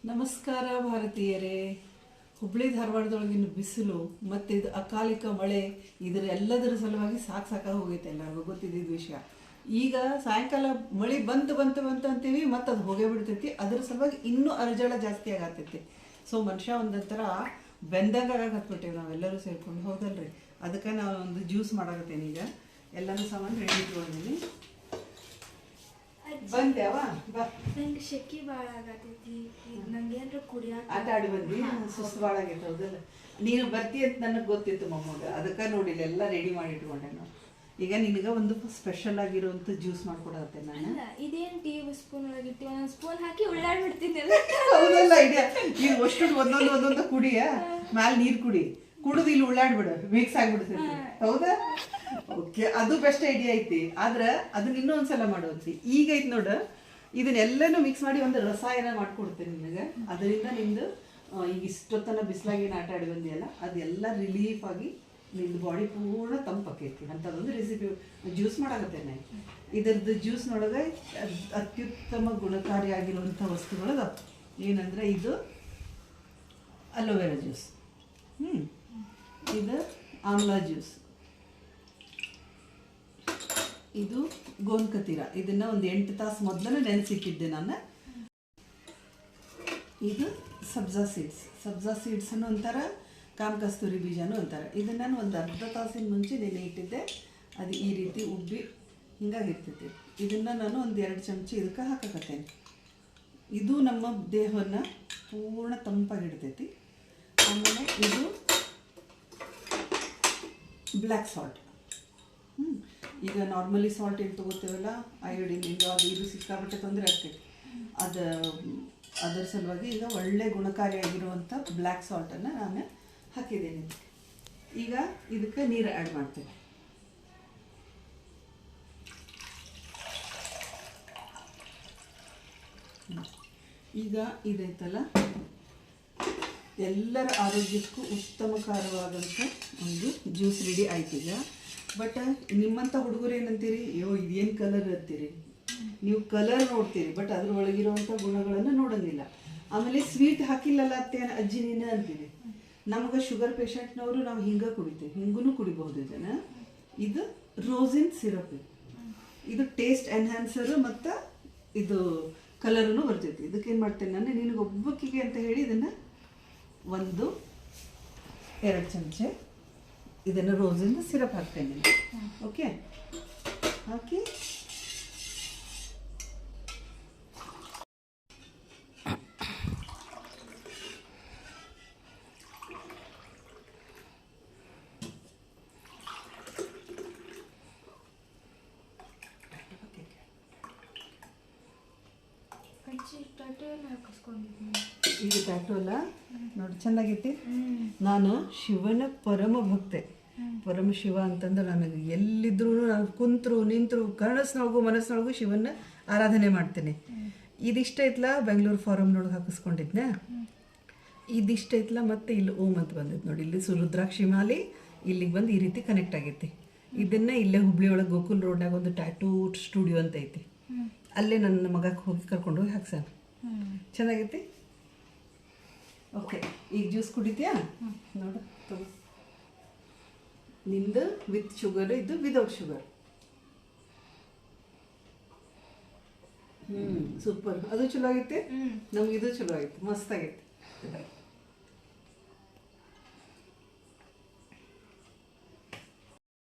ನಮಸ್ಕಾರ ಭಾರತೀಯರೇ. ಹುಬ್ಳಿ ಧಾರವಾಡದೊಳಗಿನ ಬಿಸಿಲು ಮತ್ತು ಇದು ಅಕಾಲಿಕ ಮಳೆ ಇದರ ಎಲ್ಲದರ ಸಲುವಾಗಿ ಸಾಕಾಗಿ ಹೋಗೈತೆ. ಎಲ್ಲರಿಗೂ ಗೊತ್ತಿದ್ದಿದ್ದು ವಿಷಯ. ಈಗ ಸಾಯಂಕಾಲ ಮಳೆ ಬಂತು ಅಂತೀವಿ, ಮತ್ತು ಅದು ಹೋಗೇ ಬಿಡ್ತೈತಿ. ಅದ್ರ ಸಲುವಾಗಿ ಇನ್ನೂ ಅರಜಳ ಜಾಸ್ತಿ ಆಗತ್ತೈತಿ. ಸೊ ಮನುಷ್ಯ ಒಂದೊಂಥರ ಬೆಂದಂಗೆ ಆಗತ್ಬಿಟ್ಟೇವೆ ನಾವೆಲ್ಲರೂ ಸೇರ್ಕೊಂಡು, ಹೌದಲ್ರಿ? ಅದಕ್ಕೆ ನಾನು ಒಂದು ಜ್ಯೂಸ್ ಮಾಡಾಕತ್ತೇನೆ. ಈಗ ಎಲ್ಲನೂ ಸಾಮಾನು ರೆಡಿ ಇಟ್ಕೊಂಡಿದ್ದೀನಿ. ಬಂದ್ಯಾವ ಬಾ. ನಂಗೆ ಶೆಕಿ ಭಾಳ ಆಗತೈತಿ. ನಂಗೆ ಏನಾರ ಕುಡಿಯಾಕ ಆಟ ಆಡಿ ಬಂದು ಸುಸ್ತು ಭಾಳ ಆಗೈತೆ, ಹೌದಲ್ಲ? ನೀನು ಬರ್ತಿ ಅಂತ ನನಗೆ ಗೊತ್ತಿತ್ತು ಮೊಮ್ಮಗ, ಅದಕ್ಕೆ ನೋಡಿಲ್ಲ ಎಲ್ಲ ರೆಡಿ ಮಾಡಿ ಇಟ್ಕೊಂಡೆ ನಾನು. ಈಗ ನಿನಗೆ ಒಂದು ಸ್ಪೆಷಲ್ ಆಗಿರುವಂಥ ಜ್ಯೂಸ್ ಮಾಡ್ಕೊಡತ್ತೆ ನಾನು. ಇದೇನು ಟೀ ಸ್ಪೂನ್ ಒಳಗಿರ್ತೀವಿ, ಒಂದೊಂದು ಸ್ಪೂನ್ ಹಾಕಿ ಉಳ್ಳಾಡ್ಬಿಡ್ತೀನಿ. ಹೌದಲ್ಲ? ಐಡಿಯಾ. ನೀನು ಅಷ್ಟು ಒಂದೊಂದು ಕುಡಿಯ ಮ್ಯಾಲೆ ನೀರು ಕುಡಿದು ಇಲ್ಲಿ ಉಳ್ಳಾಡ್ಬಿಡು, ಮಿಕ್ಸ್ ಆಗಿಬಿಡ್ತೈತಿ. ಹೌದಾ? ಓಕೆ, ಅದು ಬೆಸ್ಟ್ ಐಡಿಯಾ ಐತಿ. ಆದ್ರೆ ಅದನ್ನ ಇನ್ನೊಂದ್ಸಲ ಮಾಡೋದ್ರಿ. ಈಗ ಐತಿ ನೋಡು, ಇದನ್ನೆಲ್ಲನೂ ಮಿಕ್ಸ್ ಮಾಡಿ ಒಂದು ರಸಾಯನ ಮಾಡ್ಕೊಡ್ತೇನೆ ನಿನಗೆ. ಅದರಿಂದ ನಿಂದು ಈಗ ಇಷ್ಟೊತ್ತನ ಬಿಸಿಲಾಗಿ ಆಟ ಆಡಿ ಬಂದಿಯಲ್ಲ, ಅದೆಲ್ಲ ರಿಲೀಫ್ ಆಗಿ ನಿಂದು ಬಾಡಿ ಪೂರ್ಣ ತಂಪಾಕೈತಿ. ಅಂಥದ್ದೊಂದು ರೆಸಿಪಿ ಜ್ಯೂಸ್ ಮಾಡಾಕತ್ತೇನೆ. ಇದರದ್ದು ಜ್ಯೂಸ್ನೊಳಗೆ ಅತ್ಯುತ್ತಮ ಗುಣಕಾರಿಯಾಗಿರುವಂಥ ವಸ್ತುಗಳದ ಏನಂದ್ರೆ, ಇದು ಅಲೋವೆರಾ ಜ್ಯೂಸ್, ಇದು ಆಮ್ಲಾ ಜ್ಯೂಸ್, ಇದು ಗೋನ್ಕತೀರ. ಇದನ್ನ ಒಂದು 8 ತಾಸು ಮೊದಲು ನೆನೆಸಿಟ್ಟಿದ್ದೆ ನಾನು. ಇದು ಸಬ್ಜಾ ಸೀಡ್ಸ್ ಅನ್ನೋ ಒಂಥರ ಕಾಮಕಸ್ತೂರಿ ಬೀಜನೂ ಅಂತಾರೆ. ಇದನ್ನು ನಾನು ಒಂದು ಅರ್ಧ ತಾಸಿನ ಮುಂಚೆ ನೆನೆ ಇಟ್ಟಿದ್ದೆ. ಅದು ಈ ರೀತಿ ಉಬ್ಬಿ ಹಿಂಗಾಗಿರ್ತೈತಿ. ಇದನ್ನು ನಾನು ಒಂದು 2 ಚಮಚ ಇದಕ್ಕೆ ಹಾಕಕತ್ತೇನೆ. ಇದು ನಮ್ಮ ದೇಹವನ್ನು ಪೂರ್ಣ ತಂಪಾಗಿಡ್ತೈತಿ. ಆಮೇಲೆ ಇದು ಬ್ಲ್ಯಾಕ್ ಸಾಲ್ಟ್. ಈಗ ನಾರ್ಮಲಿ ಸಾಲ್ಟ್ ಏನು ತೊಗೋತೇವಲ್ಲ, ಅಯೋಡಿನಿಂದ ಅದು ಇದು ಸಿಕ್ಕಾಬಿಟ್ಟೆ ತೊಂದರೆ ಆಗ್ತೈತಿ. ಅದರ ಸಲುವಾಗಿ ಈಗ ಒಳ್ಳೆ ಗುಣಕಾರಿಯಾಗಿರುವಂಥ ಬ್ಲ್ಯಾಕ್ ಸಾಲ್ಟನ್ನು ನಾನು ಹಾಕಿದ್ದೇನೆ. ಈಗ ಇದಕ್ಕೆ ನೀರು ಆ್ಯಡ್ ಮಾಡ್ತೇನೆ. ಈಗ ಇದೈತಲ್ಲ, ಎಲ್ಲರ ಆರೋಗ್ಯಕ್ಕೂ ಉತ್ತಮಕರವಾದಂಥ ಒಂದು ಜ್ಯೂಸ್ ರೆಡಿ ಆಯ್ತು ಈಗ. ಬಟ್ ನಿಮ್ಮಂಥ ಹುಡುಗರು ಏನಂತೀರಿ, ಅಯ್ಯೋ ಇದೇನು ಕಲರ್ ಅಂತೀರಿ. ನೀವು ಕಲರ್ ನೋಡ್ತೀರಿ, ಬಟ್ ಅದ್ರ ಒಳಗಿರುವಂಥ ಗುಣಗಳನ್ನು ನೋಡೋಂಗಿಲ್ಲ. ಆಮೇಲೆ ಸ್ವೀಟ್ ಹಾಕಿಲ್ಲಲ್ಲ ಅತ್ತೆ ಅಜ್ಜಿ ನೀನು ಅಂತೀರಿ. ನಮಗೆ ಶುಗರ್ ಪೇಷಂಟ್ನವರು ನಾವು ಹಿಂಗೆ ಕುಡಿತೀವಿ, ಹಿಂಗೂ ಕುಡಿಬಹುದು ಇದನ್ನು. ಇದು ರೋಸಿನ್ ಸಿರಪ್. ಇದು ಟೇಸ್ಟ್ ಎನ್ಹ್ಯಾನ್ಸರು ಮತ್ತು ಇದು ಕಲರೂ ಬರ್ತೈತಿ. ಇದಕ್ಕೇನು ಮಾಡ್ತೇನೆ ನಾನು, ನಿನಗೊಬ್ಬಕ್ಕಿಗೆ ಅಂತ ಹೇಳಿ ಇದನ್ನು 1-2 ಚಮಚ ಇದನ್ನು ರೋಸಿನ ಸಿರಪ್ ಹಾಕ್ತೇನೆ. ಓಕೆ, ಹಾಕಿ ಇದು ಟ್ಯಾಟೋ ಅಲ್ಲ ನೋಡಿ, ಚೆನ್ನಾಗೈತಿ. ನಾನು ಶಿವನ ಪರಮ ಭಕ್ತೆ. ಪರಮ ಶಿವ ಅಂತಂದ್ರೆ ನನಗೆ ಎಲ್ಲಿದ್ರು ನಾನು ಕುಂತರು ನಿಂತರು ಕನಸಿನೊಳಗು ಮನಸ್ಸಿನೊಳಗು ಶಿವನ ಆರಾಧನೆ ಮಾಡ್ತೇನೆ. ಇದಿಷ್ಟ ಐತ್ಲ ಬೆಂಗಳೂರು ಫಾರಮ್ನೊಳಗೆ ಹಾಕಿಸ್ಕೊಂಡಿದ್ನ, ಇದಿಷ್ಟ ಐತ್ಲ. ಮತ್ತು ಇಲ್ಲಿ ಓಂ ಅಂತ ಬಂದೈತೆ ನೋಡಿ, ಇಲ್ಲಿ ರುದ್ರಾಕ್ಷಿ ಮಾಲಿ ಇಲ್ಲಿಗೆ ಬಂದು ಈ ರೀತಿ ಕನೆಕ್ಟ್ ಆಗೈತಿ. ಇದನ್ನು ಇಲ್ಲೇ ಹುಬ್ಳಿ ಒಳಗೆ ಗೋಕುಲ್ ರೋಡ್ನಾಗ ಒಂದು ಟ್ಯಾಟೂ ಸ್ಟುಡಿಯೋ ಅಂತ ಐತಿ, ಅಲ್ಲೇ ನನ್ನ ಮಗಕ್ಕೆ ಹೋಗಿ ಕರ್ಕೊಂಡು ಹೋಗಿ ಹಾಕ್ಸಾನ. ಚೆನ್ನಾಗೈತಿ. ಓಕೆ, ಈಗ ಜ್ಯೂಸ್ ಕುಡಿತೀಯಾ ನೋಡು, ತಗೋ. ನಿಂದು ವಿತ್ ಶುಗರ್, ಇದು ವಿದೌಟ್ ಶುಗರ್. ಸೂಪರ್. ಅದು ಚಲೋ ಆಗೈತಿ, ನಮ್ಗೆ ಇದು ಚಲೋ ಆಗೈತಿ, ಮಸ್ತ್ ಆಗೈತಿ.